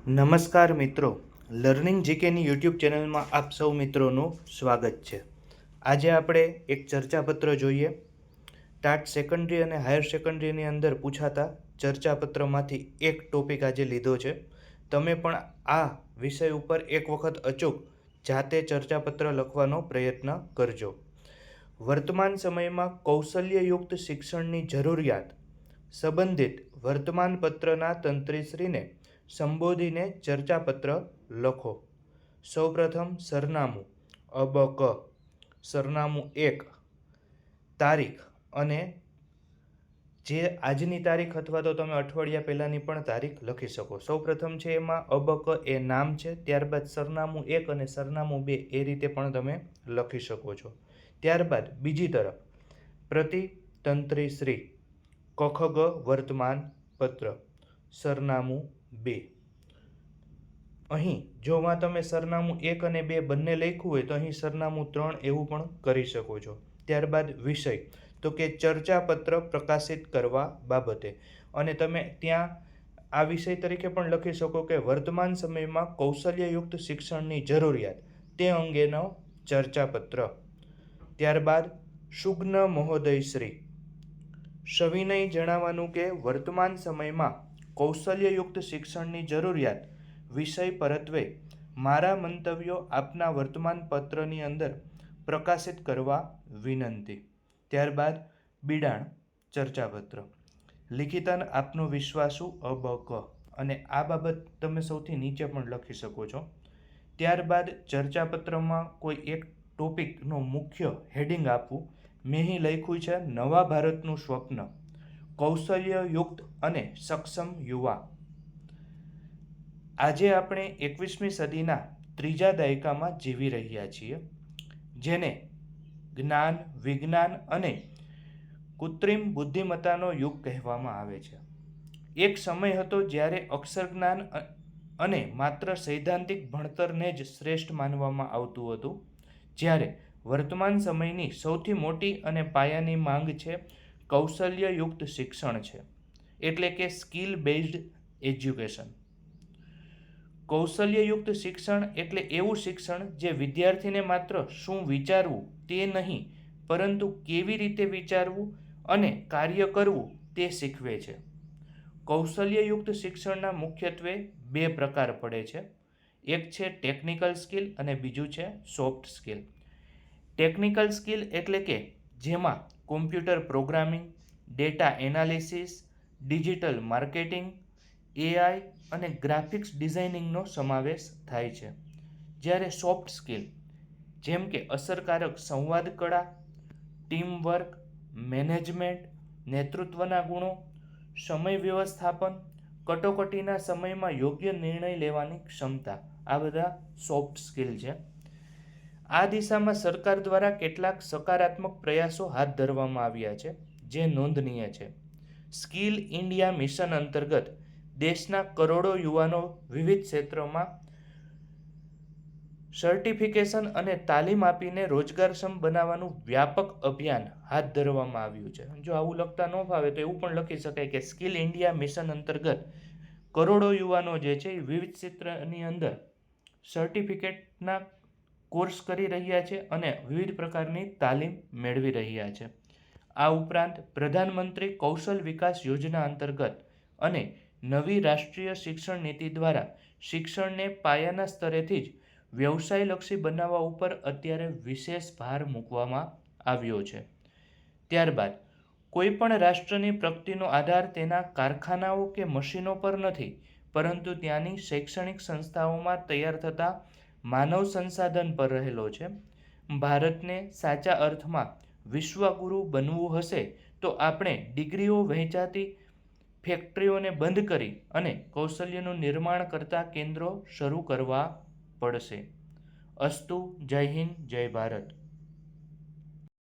નમસ્કાર મિત્રો, learning જીકેની YouTube ચેનલમાં આપ સૌ મિત્રોનું સ્વાગત છે. આજે આપણે એક ચર્ચાપત્ર જોઈએ. ટાટ સેકન્ડરી અને હાયર સેકન્ડરીની અંદર પૂછાતા ચર્ચાપત્રમાંથી એક ટોપિક આજે લીધો છે. તમે પણ આ વિષય ઉપર એક વખત અચૂક જાતે ચર્ચાપત્ર લખવાનો પ્રયત્ન કરજો. વર્તમાન સમયમાં કૌશલ્યયુક્ત શિક્ષણની જરૂરિયાત સંબંધિત વર્તમાનપત્રના તંત્રીશ્રીને સંબોધીને ચર્ચાપત્ર લખો. સૌપ્રથમ સરનામું અબક, સરનામું 1, તારીખ અને જે આજની તારીખ અથવા તો તમે અઠવાડિયા પહેલાંની પણ તારીખ લખી શકો. સૌપ્રથમ છે એમાં અબક એ નામ છે, ત્યારબાદ સરનામું 1 અને સરનામું 2 એ રીતે પણ તમે લખી શકો છો. ત્યારબાદ બીજી તરફ પ્રતિ તંત્રીશ્રી કખગ વર્તમાન પત્ર સરનામું 2. અહીં જોમાં તમે સરનામું 1 અને 2 બંને લખ્યું હોય તો અહીં સરનામું 3 એવું પણ કરી શકો છો. ત્યારબાદ વિષય તો કે ચર્ચાપત્ર પ્રકાશિત કરવા બાબતે, અને તમે ત્યાં આ વિષય તરીકે પણ લખી શકો કે વર્તમાન સમયમાં કૌશલ્યયુક્ત શિક્ષણની જરૂરિયાત તે અંગેનો ચર્ચાપત્ર. ત્યારબાદ સુજ્ઞ મહોદયશ્રી સવિનય જણાવવાનું કે વર્તમાન સમયમાં કૌશલ્યયુક્ત શિક્ષણની જરૂરિયાત વિષય પરત્વે મારા મંતવ્યો આપના વર્તમાન પત્રની અંદર પ્રકાશિત કરવા વિનંતી. ત્યારબાદ બિડાણ ચર્ચાપત્ર લિખિતન આપનો વિશ્વાસુ અબક, અને આ બાબત તમે સૌથી નીચે પણ લખી શકો છો. ત્યારબાદ ચર્ચાપત્રમાં કોઈ એક ટોપિકનો મુખ્ય હેડિંગ આપવું. મેં અહીં લખ્યું છે નવા ભારતનું સ્વપ્ન, કૌશલ્યયુક્ત અને સક્ષમ યુવા. આજે આપણે 21મી સદીના ત્રીજા દાયકામાં જીવી રહ્યા છીએ, જેને જ્ઞાન, વિજ્ઞાન અને કૃત્રિમ બુદ્ધિમત્તાનો યુગ કહેવામાં આવે છે. એક સમય હતો જ્યારે અક્ષરજ્ઞાન અને માત્ર સૈદ્ધાંતિક ભણતરને જ શ્રેષ્ઠ માનવામાં આવતું હતું, જ્યારે વર્તમાન સમયની સૌથી મોટી અને પાયાની માંગ છે કૌશલ્યયુક્ત શિક્ષણ છે, એટલે કે સ્કિલ બેઝડ એજ્યુકેશન. કૌશલ્યયુક્ત શિક્ષણ એટલે એવું શિક્ષણ જે વિદ્યાર્થીને માત્ર શું વિચારવું તે નહીં, પરંતુ કેવી રીતે વિચારવું અને કાર્ય કરવું તે શીખવે છે. કૌશલ્યયુક્ત શિક્ષણના મુખ્યત્વે 2 પ્રકાર પડે છે. એક છે ટેકનિકલ સ્કિલ અને બીજું છે સોફ્ટ સ્કિલ. ટેકનિકલ સ્કિલ એટલે કે જેમાં computer programming, data analysis, digital marketing, AI અને ગ્રાફિક્સ ડિઝાઇનિંગનો સમાવેશ થાય છે. જ્યારે સોફ્ટ સ્કિલ જેમ કે અસરકારક સંવાદ કળા, ટીમ વર્ક, મેનેજમેન્ટ, નેતૃત્વના ગુણો, સમય વ્યવસ્થાપન, કટોકટીના સમયમાં યોગ્ય નિર્ણય લેવાની ક્ષમતા, આ બધા સોફ્ટ સ્કિલ છે. આ દિશામાં સરકાર દ્વારા કેટલાક સકારાત્મક પ્રયાસો હાથ ધરવામાં આવ્યા છે જે નોંધનીય છે. સ્કિલ ઇન્ડિયા મિશન અંતર્ગત દેશના કરોડો યુવાનો વિવિધ ક્ષેત્રોમાં સર્ટિફિકેશન અને તાલીમ આપીને રોજગારક્ષમ બનાવવાનું વ્યાપક અભિયાન હાથ ધરવામાં આવ્યું છે. જો આવું લખતા ન ફાવે તો એવું પણ લખી શકાય કે સ્કિલ ઇન્ડિયા મિશન અંતર્ગત કરોડો યુવાનો જે છે એ વિવિધ ક્ષેત્રની અંદર સર્ટિફિકેટના કોર્સ કરી રહ્યા છે અને વિવિધ પ્રકારની તાલીમ મેળવી રહ્યા છે. આ ઉપરાંત પ્રધાનમંત્રી કૌશલ વિકાસ યોજના અંતર્ગત અને નવી રાષ્ટ્રીય શિક્ષણ નીતિ દ્વારા શિક્ષણને પાયાના સ્તરેથી જ વ્યવસાયલક્ષી બનાવવા ઉપર અત્યારે વિશેષ ભાર મૂકવામાં આવ્યો છે. ત્યારબાદ કોઈ પણ રાષ્ટ્રની પ્રગતિનો આધાર તેના કારખાનાઓ કે મશીનો પર નથી, પરંતુ ત્યાંની શૈક્ષણિક સંસ્થાઓમાં તૈયાર થતા માનવ સંસાધન પર રહેલો છે. ભારતને સાચા અર્થમાં વિશ્વગુરુ બનવું હશે તો આપણે ડિગ્રીઓ વહેંચાતી ફેક્ટરીઓને બંધ કરી અને કૌશલ્યનું નિર્માણ કરતા કેન્દ્રો શરૂ કરવા પડશે. અસ્તુ. જય હિન્દ, જય ભારત.